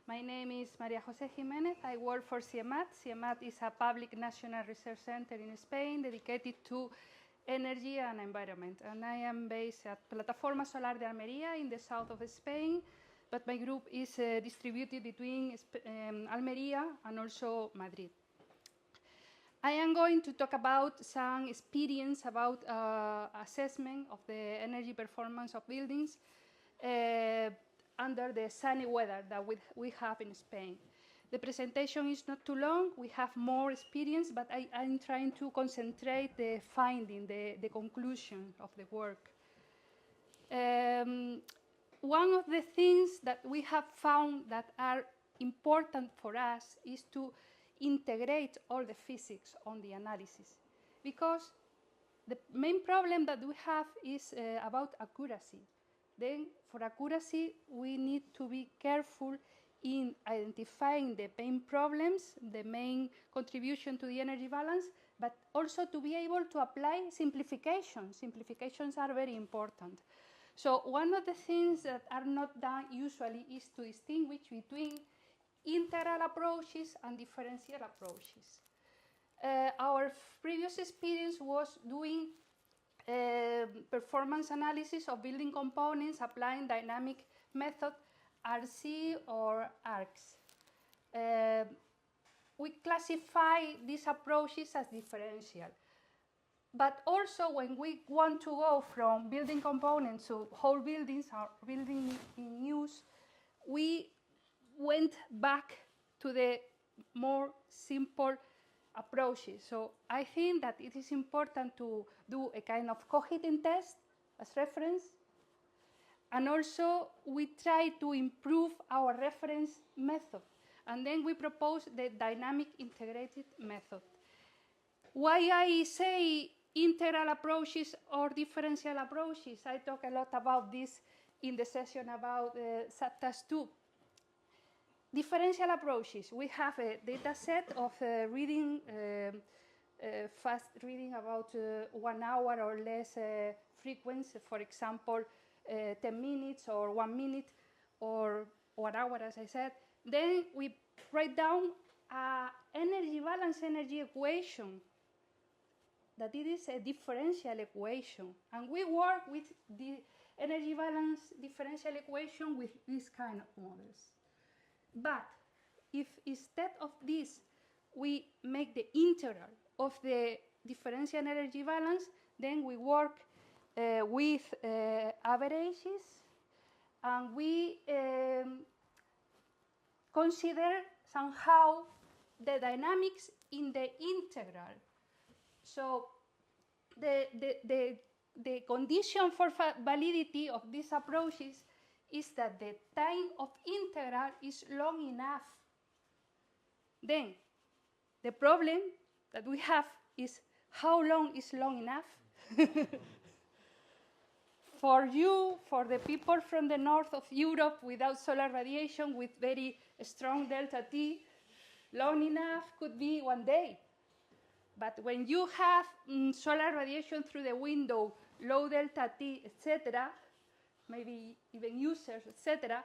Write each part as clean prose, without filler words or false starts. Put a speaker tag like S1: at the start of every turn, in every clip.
S1: My name is María José Jiménez. I work for CIEMAT. CIEMAT is a public national research center in Spain dedicated to energy and environment. And I am based at Plataforma Solar de Almería in the south of Spain, but my group is distributed between Almería and also Madrid. I am going to talk about some experience about assessment of the energy performance of buildings under the sunny weather that we have in Spain. The presentation is not too long. We have more experience, but I'm trying to concentrate the finding, the conclusion of the work. One of the things that we have found that are important for us is to integrate all the physics on the analysis, because the main problem that we have is about accuracy. Then for accuracy, we need to be careful in identifying the main problems, the main contribution to the energy balance, but also to be able to apply simplifications. Simplifications are very important. So one of the things that are not done usually is to distinguish between integral approaches and differential approaches. Our previous experience was doing performance analysis of building components applying dynamic method RC or ARCs. We classify these approaches as differential. But also when we want to go from building components to whole buildings or building in use, we went back to the more simple approaches. So I think that it is important to do a kind of cohesion test as reference. And also we try to improve our reference method. And then we propose the dynamic integrated method. Why I say integral approaches or differential approaches? I talk a lot about this in the session about subtask 2. Differential approaches. We have a data set of reading, fast reading about 1 hour or less frequency, for example, 10 minutes or 1 minute or 1 hour, as I said. Then we write down an energy balance energy equation, that it is a differential equation. And we work with the energy balance differential equation with this kind of models. But if instead of this, we make the integral of the differential energy balance, then we work with averages, and we consider somehow the dynamics in the integral. So the condition for validity of these approaches is that the time of integral is long enough. Then the problem that we have is how long is long enough? For you, for the people from the north of Europe without solar radiation with very strong delta T, long enough could be 1 day. But when you have solar radiation through the window, low delta T, etc., maybe even users, etc.,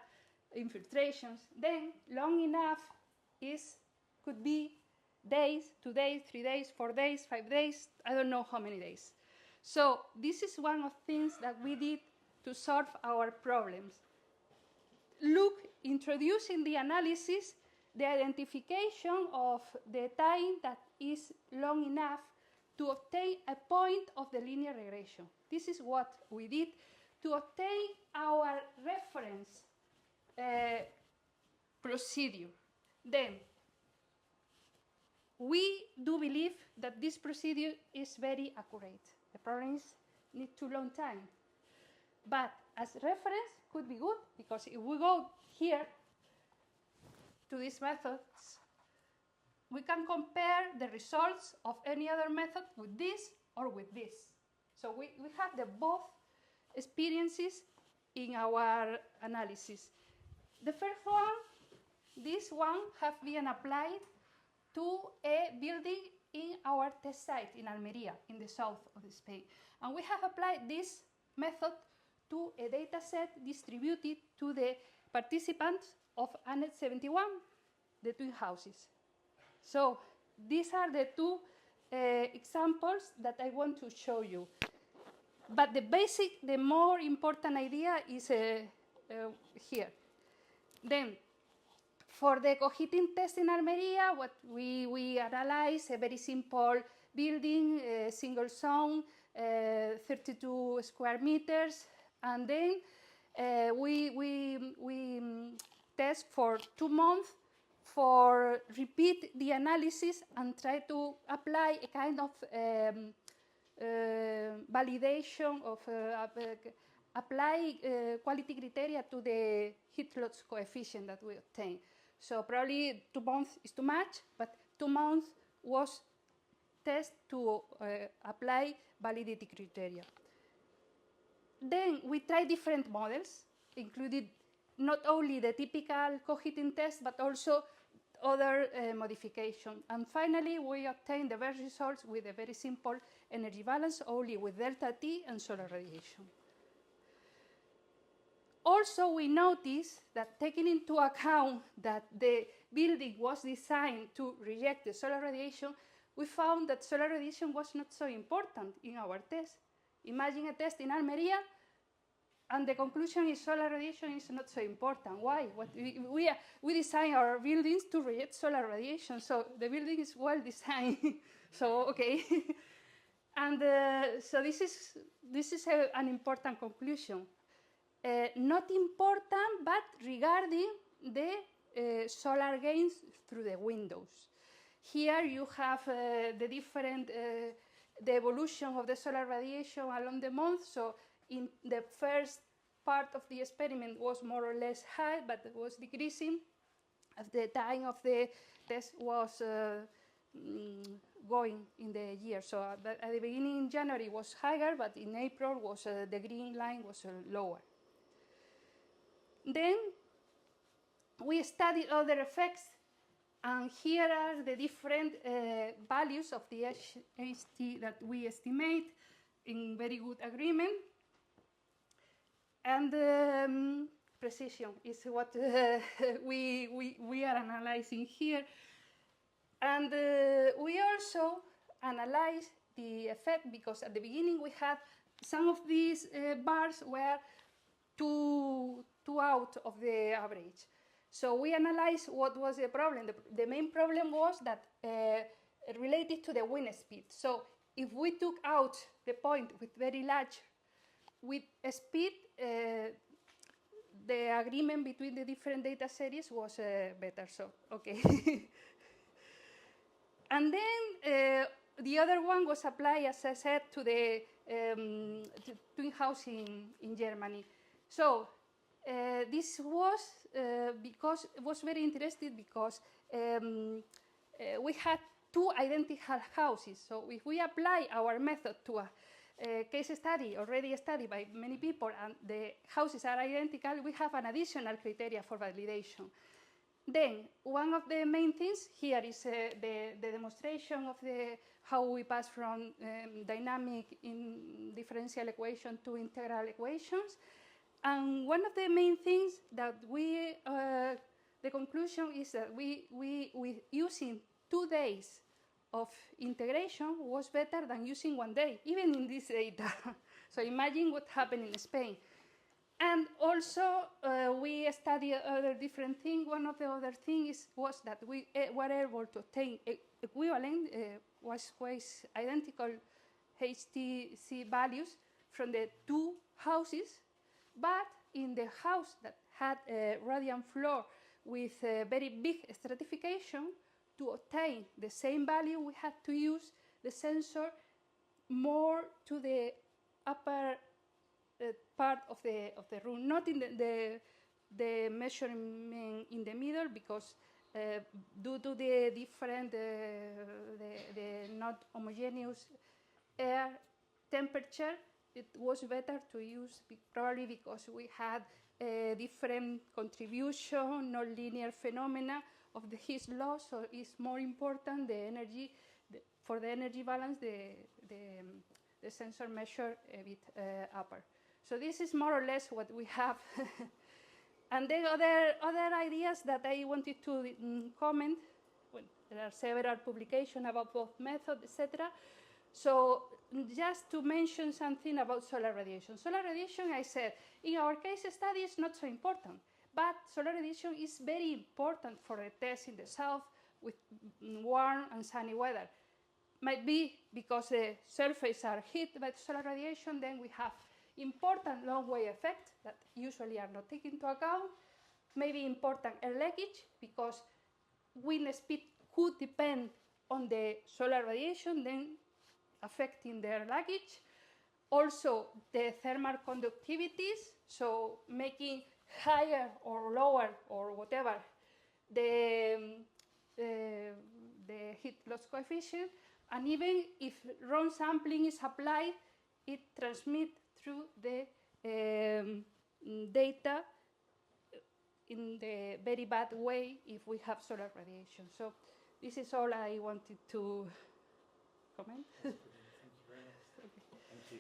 S1: infiltrations, then long enough could be days, 2 days, 3 days, 4 days, 5 days, I don't know how many days. So this is one of the things that we did to solve our problems. Introduce in the analysis the identification of the time that is long enough to obtain a point of the linear regression. This is what we did to obtain our reference procedure. Then, we do believe that this procedure is very accurate. The problem is need too long time. But as reference could be good, because if we go here to these methods, we can compare the results of any other method with this or with this. So we have the both experiences in our analysis. The first one, this one have been applied to a building in our test site in Almería, in the south of Spain. And we have applied this method to a data set distributed to the participants of Annex 71, the twin houses. So these are the two examples that I want to show you. But the more important idea is here. Then, for the coheating test in Almería, what we analyze a very simple building, single zone, 32 square meters, and then we test for 2 months for repeat the analysis and try to apply a kind of validation of apply quality criteria to the heat loss coefficient that we obtain. So probably 2 months is too much, but 2 months was test to apply validity criteria. Then we try different models, included not only the typical coheating test, but also other modification. And finally, we obtain the best results with a very simple energy balance, only with delta T and solar radiation. Also, we notice that taking into account that the building was designed to reject the solar radiation, we found that solar radiation was not so important in our test. Imagine a test in Almería, and the conclusion is solar radiation is not so important. Why? We design our buildings to reject solar radiation, so the building is well designed. So, okay. And so this is an important conclusion. Not important, but regarding the solar gains through the windows. Here you have the different, the evolution of the solar radiation along the month. So in the first part of the experiment was more or less high, but it was decreasing as the time of the test was going in the year. So at the beginning in January was higher, but in April was the green line was lower. Then we studied other effects, and here are the different values of the HT that we estimate in very good agreement. And precision is what we are analyzing here. And we also analyze the effect, because at the beginning we had some of these bars were too out of the average. So we analyzed what was the problem. The main problem was that related to the wind speed. So if we took out the point with very large with speed, the agreement between the different data series was better. So, okay. And then the other one was applied, as I said, to the twin house in Germany. So this was because it was very interesting, because we had two identical houses. So if we apply our method to a case study already studied by many people, and the houses are identical, we have an additional criteria for validation. Then one of the main things here is the demonstration of how we pass from dynamic in differential equation to integral equations. And one of the main things that the conclusion is that we using 2 days of integration was better than using 1 day, even in this data. So imagine what happened in Spain. And also, we studied other different things. One of the other things was that we were able to obtain equivalent, was identical HTC values from the two houses, but in the house that had a radiant floor with a very big stratification, to obtain the same value, we had to use the sensor more to the upper part of the room, not in the measurement in the middle, because due to the different, the not homogeneous air temperature, it was better to use, probably because we had a different contribution, non-linear phenomena of the heat loss. So it's more important the energy, for the energy balance, the sensor measure a bit upper. So this is more or less what we have. And then other ideas that I wanted to comment, well, there are several publications about both methods, etc. So just to mention something about solar radiation. Solar radiation, I said, in our case study is not so important, but solar radiation is very important for the tests in the south with warm and sunny weather. Might be because the surfaces are hit by solar radiation, then we have important long-wave effects that usually are not taken into account. Maybe important air leakage because wind speed could depend on the solar radiation, then affecting the air leakage. Also, the thermal conductivities, so making higher or lower or whatever the heat loss coefficient. And even if wrong sampling is applied, it transmits through the data in the very bad way if we have solar radiation. So this is all I wanted to comment.
S2: Thank you very much.
S1: Okay.
S2: Thank you.